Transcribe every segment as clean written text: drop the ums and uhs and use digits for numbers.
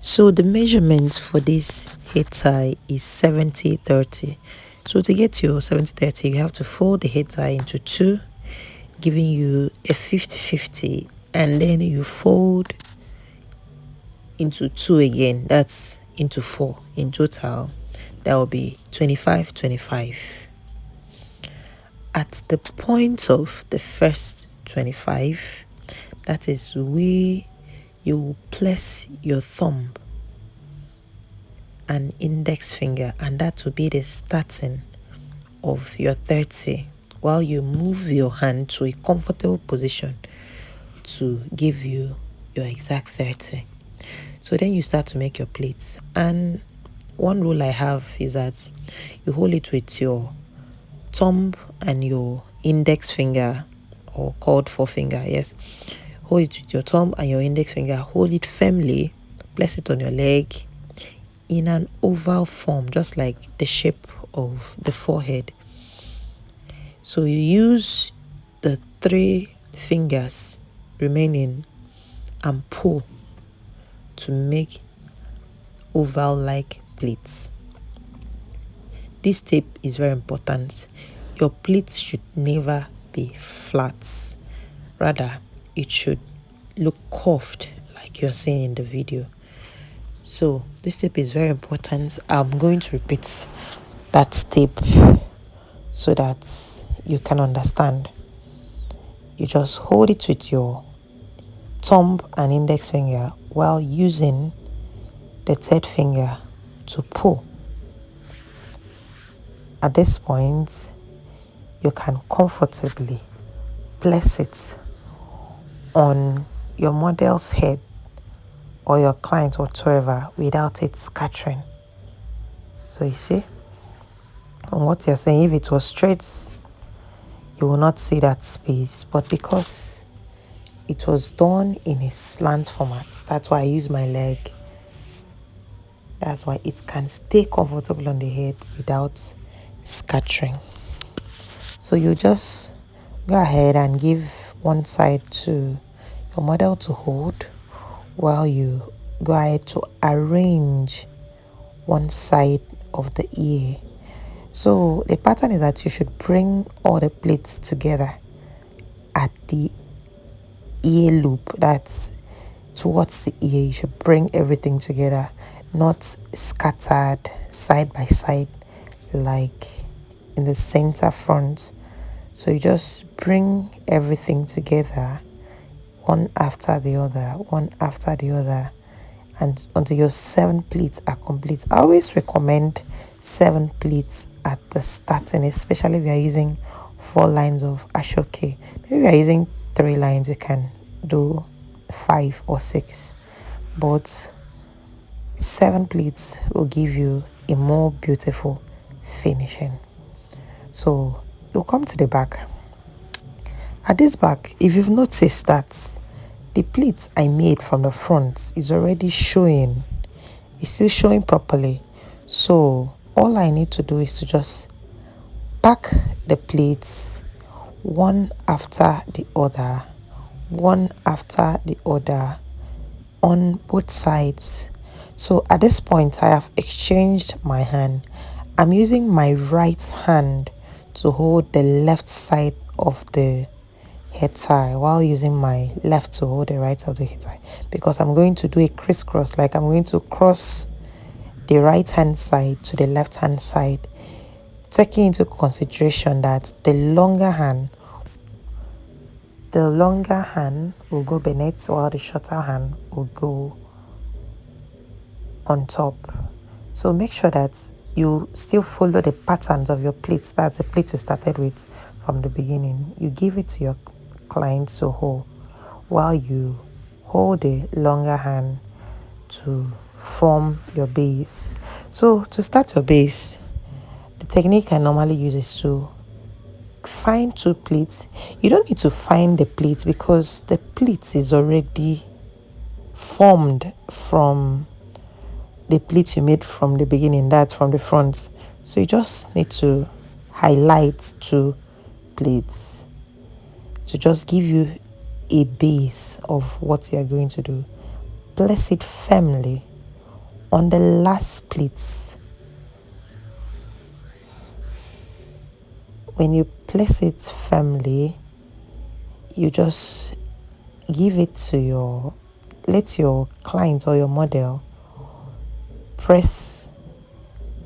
So the measurement for this head tie is 70-30. So to get your 70-30, you have to fold the head tie into two, giving you a 50-50, and then you fold into two again. That's into four. In total, that will be 25-25. At the point of the first 25, that is where you will place your thumb and index finger, and that will be the starting of your 30, while you move your hand to a comfortable position to give you your exact 30. So then you start to make your plates. And one rule I have is that you hold it with your thumb and your index finger, or called forefinger. Yes, hold it with your thumb and your index finger. Hold it firmly, place it on your leg in an oval form, just like the shape of the forehead. So you use the three fingers remaining and pull to make oval-like pleats. This tip is very important. Your pleats should never be flat. Rather, it should look curved like you're seeing in the video. So this tip is very important. I'm going to repeat that tip so that you can understand. You just hold it with your thumb and index finger while using the third finger to pull. At this point, you can comfortably place it on your model's head or your client whatsoever without it scattering. So you see, on what you're saying, if it was straight, you will not see that space, but because it was done in a slant format, that's why I use my leg. That's why it can stay comfortable on the head without scattering. So you just go ahead and give one side to your model to hold, while you go ahead to arrange one side of the ear. So the pattern is that you should bring all the plates together at the ear loop. That's towards the ear. You should bring everything together, not scattered side by side like in the center front. So you just bring everything together, one after the other, one after the other, and until your 7 pleats are complete. I always recommend 7 pleats at the starting, especially if you are using 4 lines of Asoke. Maybe if you are using 3 lines, you can do 5 or 6, but 7 pleats will give you a more beautiful finishing. So you'll come to the back. At this back, if you've noticed that the pleats I made from the front is already showing, it's still showing properly. So all I need to do is to just pack the pleats one after the other, one after the other on both sides. So at this point, I have exchanged my hand. I'm using my right hand to hold the left side of the head tie, while using my left to hold the right side of the head tie, because I'm going to do a crisscross, like I'm going to cross the right hand side to the left hand side, taking into consideration that the longer hand will go beneath, while the shorter hand will go on top. So make sure that you still follow the patterns of your pleats. That's the pleat you started with from the beginning. You give it to your client to hold, while you hold the longer hand to form your base. So to start your base, the technique I normally use is to find 2 pleats. You don't need to find the pleats because the pleats is already formed from the pleat you made from the beginning, that's from the front. So you just need to highlight 2 pleats to just give you a base of what you're going to do. Place it firmly on the last pleats, when you place it firmly, you just let your client or your model press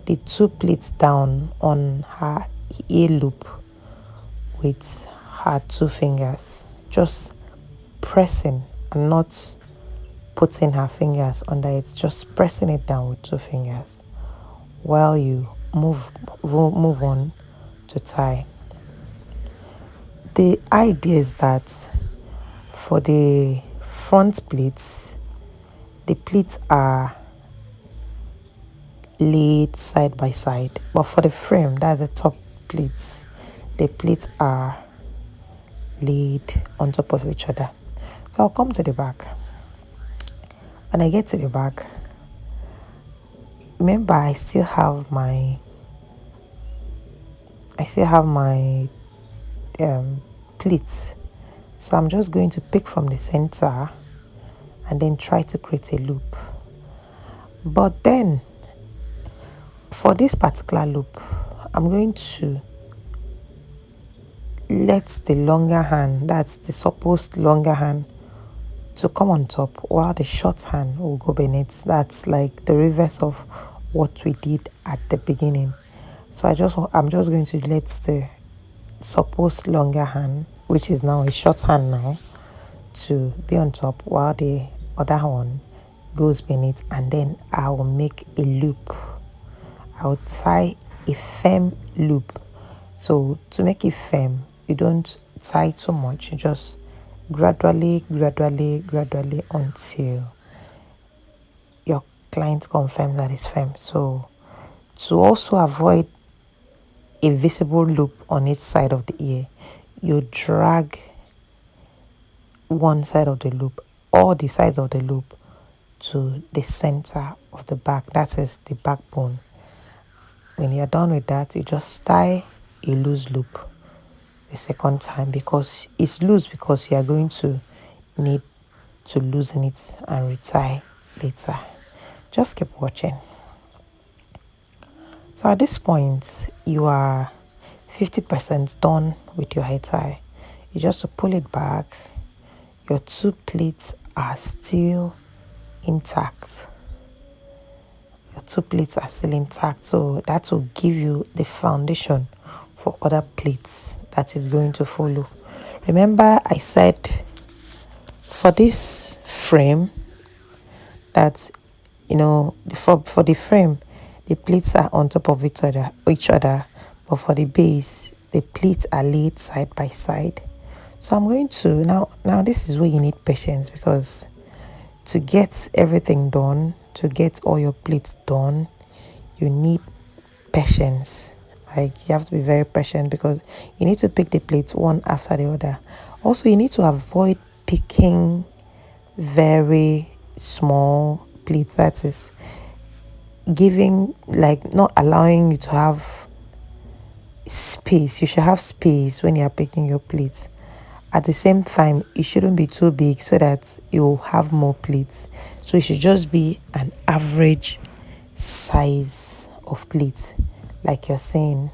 the 2 pleats down on her ear loop with her 2 fingers, just pressing and not putting her fingers under it, just pressing it down with 2 fingers while you move on to tie. The idea is that for the front pleats, the pleats are laid side by side, but for the frame, that's the top pleats, the pleats are laid on top of each other. So I'll come to the back. When I get to the back, remember I still have my pleats, so I'm just going to pick from the center and then try to create a loop. But then for this particular loop, I'm going to let the longer hand, that's the supposed longer hand, to come on top while the short hand will go beneath. That's like the reverse of what we did at the beginning. So I'm just going to let the supposed longer hand, which is now a short hand now, to be on top while the other one goes beneath, and then I will make a loop. I'll tie a firm loop. So to make it firm, you don't tie too much, you just gradually until your client confirms that it's firm. So to also avoid a visible loop on each side of the ear, you drag one side of the loop or the sides of the loop to the center of the back, that is the backbone. When you're done with that, you just tie a loose loop the second time, because it's loose because you are going to need to loosen it and retie later. Just keep watching. So at this point, you are 50% done with your hair tie. You just pull it back. Your 2 pleats are still intact. Your 2 pleats are still intact, so that will give you the foundation for other pleats that is going to follow. Remember I said for this frame that, for the frame, the pleats are on top of each other, but for the base, the pleats are laid side by side. So I'm going to, now this is where you need patience, because to get everything done, to get all your pleats done, you need patience. Like, you have to be very patient, because you need to pick the pleats one after the other. Also, you need to avoid picking very small pleats, that is giving, like, not allowing you to have space. You should have space when you are picking your pleats. At the same time, it shouldn't be too big so that you have more pleats. So it should just be an average size of pleats, like you're saying,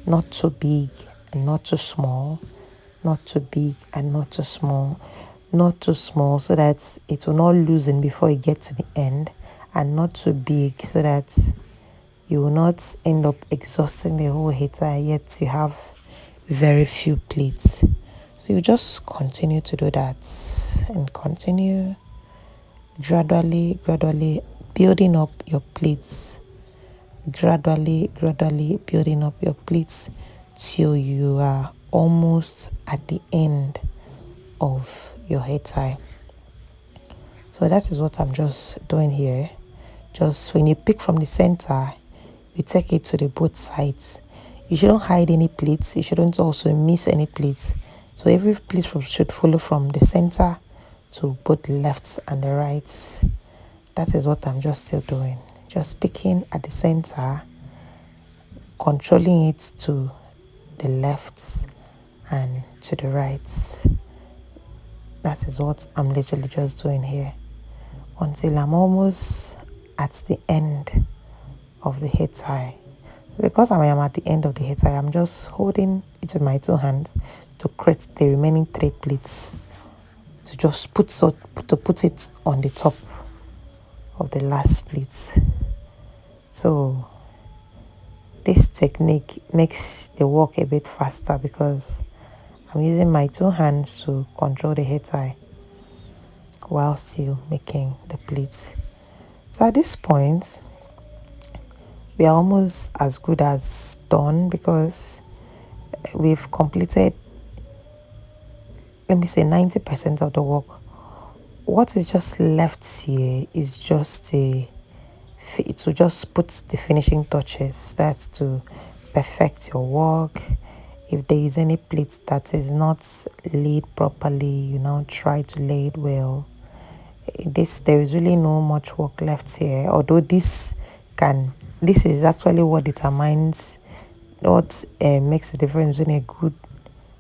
not too big and not too small, not too big and not too small, not too small so that it will not loosen before you get to the end, and not too big so that you will not end up exhausting the whole hair tie, yet you have very few pleats. So you just continue to do that and continue gradually building up your pleats, gradually building up your pleats till you are almost at the end of your hair tie. So that is what I'm just doing here. Just when you pick from the center, you take it to the both sides. You shouldn't hide any pleats. You shouldn't also miss any pleats. So every pleat should follow from the center to both the lefts and the rights. That is what I'm just still doing. Just picking at the center, controlling it to the lefts and to the rights. That is what I'm literally just doing here until I'm almost at the end of the hair tie. So because I am at the end of the hair tie, I'm just holding it with my two hands to create the remaining 3 pleats, to just put it on the top of the last pleats. So this technique makes the work a bit faster because I'm using my two hands to control the hair tie while still making the pleats. So at this point, we are almost as good as done because we've completed, let me say, 90% of the work. What is just left here is just to just put the finishing touches. That's to perfect your work. If there is any pleat that is not laid properly, you now try to lay it well. There is really no much work left here, although this is actually what determines what makes the difference between a good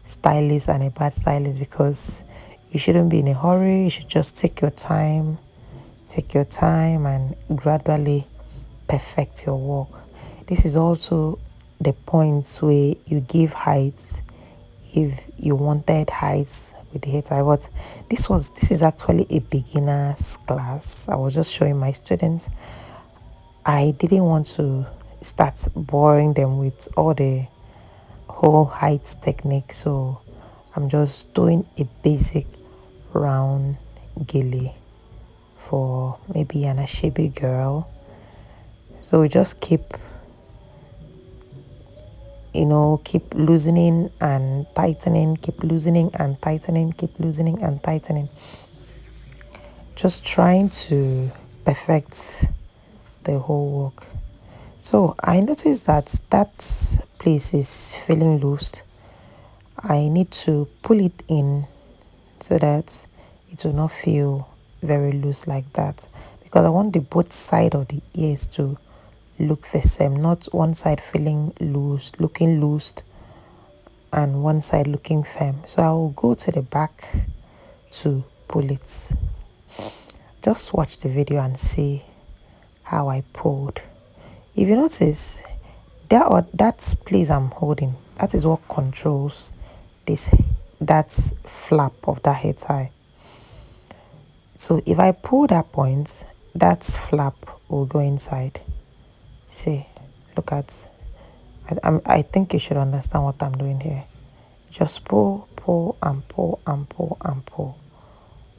stylist and a bad stylist, because you shouldn't be in a hurry. You should just take your time and gradually perfect your work. This is also the points where you give heights if you wanted heights with the hair tie. But this is actually a beginner's class. I was just showing my students. I didn't want to start boring them with all the whole height technique, so I'm just doing a basic round gele for maybe an Asoke girl. So we just keep loosening and tightening, keep loosening and tightening, keep loosening and tightening, just trying to perfect the whole work. So I noticed that place is feeling loose. I need to pull it in so that it will not feel very loose like that, because I want the both side of the ears to look the same, not one side looking loose and one side looking firm. So I will go to the back to pull it. Just watch the video and see how I pulled. If you notice, that place I'm holding, that is what controls that flap of that hair tie. So if I pull that point, that flap will go inside. See, look at, I think you should understand what I'm doing here. Just pull and pull and pull and pull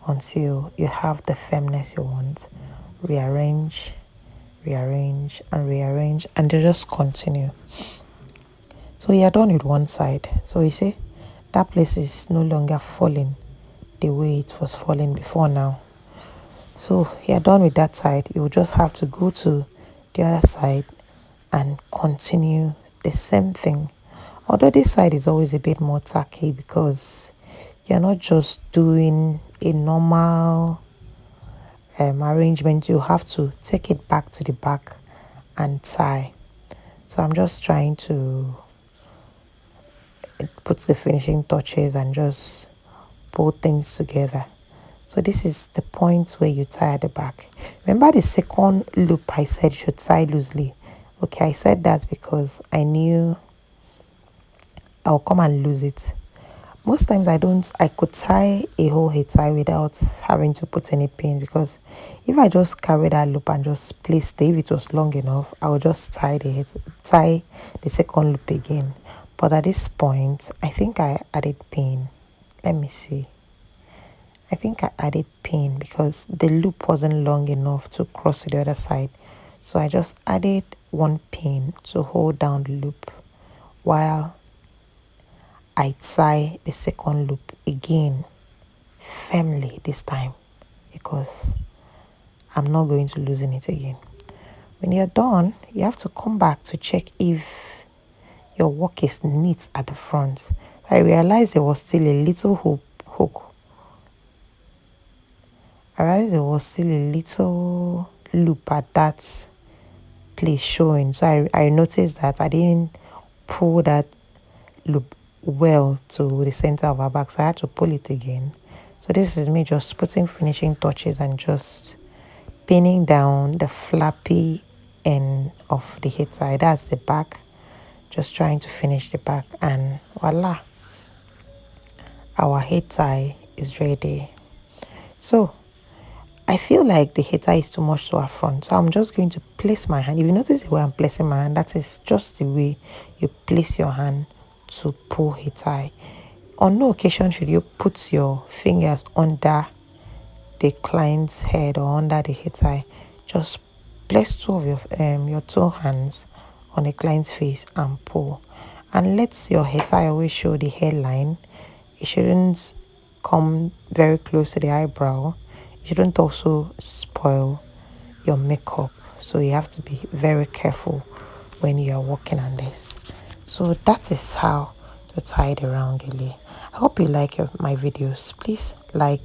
until you have the firmness you want. Rearrange and rearrange, and they just continue. So you're done with one side. So you see, that place is no longer falling the way it was falling before now. So you're done with that side. You will just have to go to the other side and continue the same thing. Although this side is always a bit more tacky because you're not just doing a normal arrangement. You have to take it back to the back and tie. So I'm just trying to put the finishing touches and just pull things together. So this is the point where you tie at the back. Remember the second loop I said you should tie loosely. Okay, I said that because I knew I'll come and lose it. Most times I could tie a whole hair tie without having to put any pin, because if I just carry that loop and just place it, if it was long enough, I would just tie the second loop again. But at this point, I think I added pin. Let me see. I think I added pin because the loop wasn't long enough to cross to the other side. So I just added one pin to hold down the loop while I tie the second loop again firmly this time, because I'm not going to loosen it again. When you're done, you have to come back to check if your work is neat at the front. So I realized there was still a little hook. I realized there was still a little loop at that place showing. So I noticed that I didn't pull that loop well to the center of our back, so I had to pull it again. So this is me just putting finishing touches and just pinning down the flappy end of the hair tie. That's the back. Just trying to finish the back, and voila, our hair tie is ready. So I feel like the hair tie is too much to our front, so I'm just going to place my hand. If you notice the way I'm placing my hand, that is just the way you place your hand to pull hair tie. On no occasion should you put your fingers under the client's head or under the hair tie. Just place two of your two hands on the client's face and pull, and let your hair tie always show the hairline. It shouldn't come very close to the eyebrow. It shouldn't also spoil your makeup, so you have to be very careful when you are working on this. So that is how to tie the round gele. I hope you like my videos. Please like